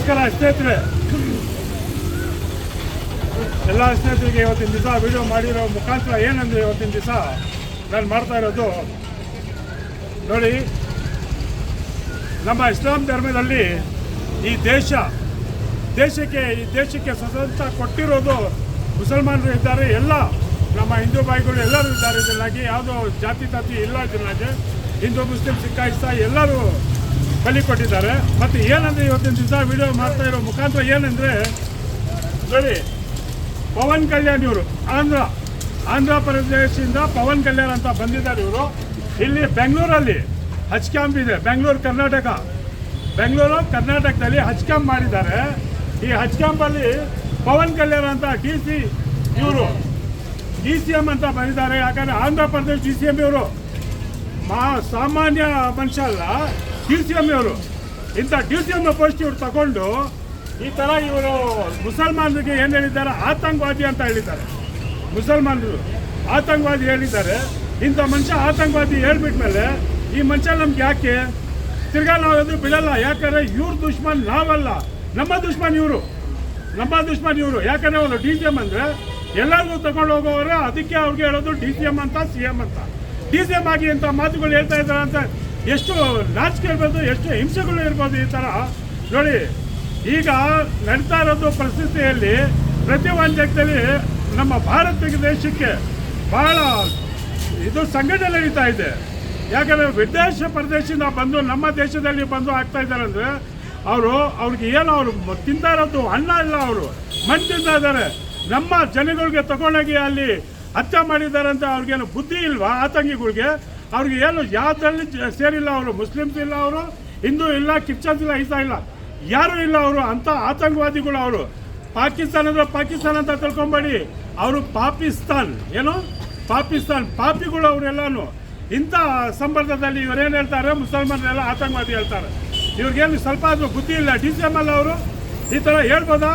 ನಮಸ್ಕಾರ ಸ್ನೇಹಿತರೆ, ಎಲ್ಲ ಸ್ನೇಹಿತರಿಗೆ ಇವತ್ತಿನ ದಿವಸ ವಿಡಿಯೋ ಮಾಡಿರೋ ಮುಖಾಂತರ ಏನಂದರೆ ಇವತ್ತಿನ ದಿವಸ ನಾನು ಮಾಡ್ತಾ ಇರೋದು ನೋಡಿ, ನಮ್ಮ ಇಸ್ಲಾಂ ಧರ್ಮದಲ್ಲಿ ಈ ದೇಶಕ್ಕೆ ಸ್ವತಂತ್ರ ಕೊಟ್ಟಿರೋದು ಮುಸಲ್ಮಾನರು ಇದ್ದಾರೆ, ಎಲ್ಲ ನಮ್ಮ ಹಿಂದೂ ಭಾಯಿಗಳು ಎಲ್ಲರೂ ಇದ್ದಾರೆ. ಇದನ್ನಾಗಿ ಯಾವುದೋ ಜಾತಿ ಇಲ್ಲ, ಇದನ್ನಾಗಿ ಹಿಂದೂ ಮುಸ್ಲಿಂ ಸಿಖ್ ಇಸಾಯಿ ಎಲ್ಲರೂ ಬಲಿ ಕೊಟ್ಟಿದ್ದಾರೆ. ಮತ್ತು ಏನಂದರೆ ಇವತ್ತಿನ ದಿವಸ ವಿಡಿಯೋ ಮಾಡ್ತಾ ಇರೋ ಮುಖಾಂತರ ಏನಂದರೆ ನೋಡಿ, ಪವನ್ ಕಲ್ಯಾಣ್ ಇವರು ಆಂಧ್ರ ಪ್ರದೇಶದಿಂದ ಪವನ್ ಕಲ್ಯಾಣ್ ಅಂತ ಬಂದಿದ್ದಾರೆ. ಇವರು ಇಲ್ಲಿ ಬೆಂಗಳೂರಲ್ಲಿ ಹಜ್ ಕ್ಯಾಂಪ್ ಇದೆ, ಬೆಂಗಳೂರು ಕರ್ನಾಟಕದಲ್ಲಿ ಹಜ್ ಕ್ಯಾಂಪ್ ಮಾಡಿದ್ದಾರೆ. ಈ ಹಜ್ ಕ್ಯಾಂಪಲ್ಲಿ ಪವನ್ ಕಲ್ಯಾಣ್ ಅಂತ ಇವರು DCM ಅಂತ ಬಂದಿದ್ದಾರೆ. ಯಾಕಂದರೆ ಆಂಧ್ರ ಪ್ರದೇಶ DCM ಇವರು ಸಾಮಾನ್ಯ ಮನುಷ್ಯ ಅಲ್ಲ, DCM ಇವರು. ಇಂಥ DCM ಪೋಸ್ಟ್ ಇವ್ರು ತಗೊಂಡು ಈ ಥರ ಇವರು ಮುಸಲ್ಮಾನರಿಗೆ ಏನು ಹೇಳಿದ್ದಾರೆ, ಆತಂಕವಾದಿ ಅಂತ ಹೇಳಿದ್ದಾರೆ. ಮುಸಲ್ಮಾನರು ಆತಂಕವಾದಿ ಹೇಳಿದ್ದಾರೆ. ಇಂಥ ಮನುಷ್ಯ ಆತಂಕವಾದಿ ಹೇಳ್ಬಿಟ್ಮೇಲೆ ಈ ಮನುಷ್ಯ ನಮ್ಗೆ ಯಾಕೆ ತಿರ್ಗಾ ನಾವದು ಬಿಡಲ್ಲ. ಯಾಕಂದರೆ ಇವ್ರ ದುಶ್ಮನ್ ನಾವಲ್ಲ, ನಮ್ಮ ದುಶ್ಮನ್ ಇವರು. ಯಾಕಂದರೆ ಅವರು DCM ಅಂದರೆ ಎಲ್ಲರಿಗೂ ತಗೊಂಡು ಹೋಗೋರು, ಅದಕ್ಕೆ ಅವ್ರಿಗೆ ಹೇಳೋದು DCM ಅಂತ CM ಅಂತ. DCM ಆಗಿ ಇಂಥ ಮಾತುಗಳು ಹೇಳ್ತಾ ಇದ್ದಾರೆ ಅಂತ ಎಷ್ಟು ನಾಚಿಕೆ ಇರ್ಬೋದು, ಎಷ್ಟು ಹಿಂಸೆಗಳು ಇರ್ಬೋದು. ಈ ಥರ ನೋಡಿ, ಈಗ ನಡೀತಾ ಇರೋದು ಪರಿಸ್ಥಿತಿಯಲ್ಲಿ ಪ್ರತಿ ಒಂದು ಜಾಗದಲ್ಲಿ ನಮ್ಮ ಭಾರತ ದೇಶಕ್ಕೆ ಬಹಳ ಇದು ಸಂಘಟನೆ ನಡೀತಾ ಇದೆ. ಯಾಕಂದರೆ ವಿದೇಶ ಪ್ರದೇಶದಿಂದ ಬಂದು ನಮ್ಮ ದೇಶದಲ್ಲಿ ಬಂದು ಆಗ್ತಾ ಇದ್ದಾರೆ ಅಂದರೆ ಅವ್ರಿಗೆ ಏನು ಅವರು ತಿಂತಾ ಇರೋದು ಅನ್ನ ಇಲ್ಲ, ಅವರು ಮಣ್ಣು ತಿಂತಾ ಇದ್ದಾರೆ. ನಮ್ಮ ಜನಗಳಿಗೆ ತಗೊಂಡೋಗಿ ಅಲ್ಲಿ ಹತ್ಯೆ ಮಾಡಿದ್ದಾರೆ ಅಂತ ಅವ್ರಿಗೇನು ಬುದ್ಧಿ ಇಲ್ವಾ? ಆತಂಕಿಗಳಿಗೆ ಅವ್ರಿಗೆ ಏನು ಯಾವುದ್ರಲ್ಲಿ ಸೇರಿಲ್ಲ. ಅವರು ಮುಸ್ಲಿಮ್ಸ್ ಇಲ್ಲ, ಅವರು ಹಿಂದೂ ಇಲ್ಲ, ಕ್ರಿಶ್ಚಿಯನ್ಸ್ ಇಲ್ಲ, ಈಸಾ ಇಲ್ಲ, ಯಾರೂ ಇಲ್ಲ. ಅವರು ಅಂಥ ಆತಂಕವಾದಿಗಳು. ಅವರು ಪಾಕಿಸ್ತಾನ ಅಂತ ತಿಳ್ಕೊಂಬೇಡಿ, ಅವರು ಪಾಕಿಸ್ತಾನ್ ಪಾಪಿಗಳು ಅವರೆಲ್ಲನೂ. ಇಂಥ ಸಂಬಂಧದಲ್ಲಿ ಇವರೇನು ಹೇಳ್ತಾರೆ, ಮುಸಲ್ಮಾನರೆಲ್ಲ ಆತಂಕವಾದಿ ಹೇಳ್ತಾರೆ. ಇವ್ರಿಗೇನು ಸ್ವಲ್ಪ ಆದರೂ ಬುದ್ಧಿ ಇಲ್ಲ. DCM ಅಲ್ಲ ಅವರು ಈ ಥರ ಹೇಳ್ಬೋದಾ?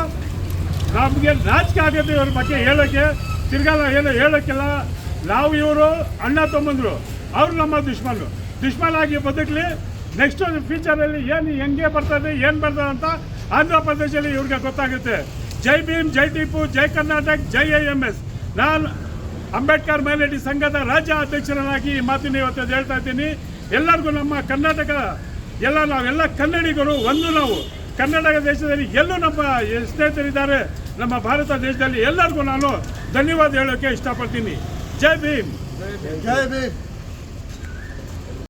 ನಮಗೆ ನಾಚಿಕೆ ಆಗುತ್ತೆ ಇವ್ರ ಬಗ್ಗೆ ಹೇಳೋಕ್ಕೆ. ತಿರ್ಗಾಲ ಏನು ಹೇಳೋಕ್ಕಿಲ್ಲ. ನಾವು ಇವರು ಅಣ್ಣ ತಮ್ಮಂದರು, ಅವರು ನಮ್ಮ ದುಶ್ಮನಾಗಿ ಬದುಕಲಿ. ನೆಕ್ಸ್ಟ್ ಫ್ಯೂಚರಲ್ಲಿ ಹೆಂಗೆ ಬರ್ತದೆ ಅಂತ ಆಂಧ್ರ ಪ್ರದೇಶದಲ್ಲಿ ಇವ್ರಿಗೆ ಗೊತ್ತಾಗುತ್ತೆ. ಜೈ ಭೀಮ್, ಜೈ ಟಿಪ್ಪು, ಜೈ ಕರ್ನಾಟಕ, ಜೈ IMS. ನಾನು ಅಂಬೇಡ್ಕರ್ ಮೈನಾರಿಟಿ ಸಂಘದ ರಾಜ್ಯ ಅಧ್ಯಕ್ಷರನ್ನಾಗಿ ಈ ಮಾತಿನ ಇವತ್ತು ಹೇಳ್ತಾ ಇದ್ದೀನಿ. ಎಲ್ಲರಿಗೂ ನಮ್ಮ ಕರ್ನಾಟಕ ನಾವೆಲ್ಲ ಕನ್ನಡಿಗರು ಒಂದು. ನಾವು ಕರ್ನಾಟಕ ದೇಶದಲ್ಲಿ ಎಲ್ಲೂ ನಮ್ಮ ಸ್ನೇಹಿತರಿದ್ದಾರೆ, ನಮ್ಮ ಭಾರತ ದೇಶದಲ್ಲಿ ಎಲ್ಲರಿಗೂ ನಾನು ಧನ್ಯವಾದ ಹೇಳೋಕ್ಕೆ ಇಷ್ಟಪಡ್ತೀನಿ. ಜೈ ಭೀಮ್.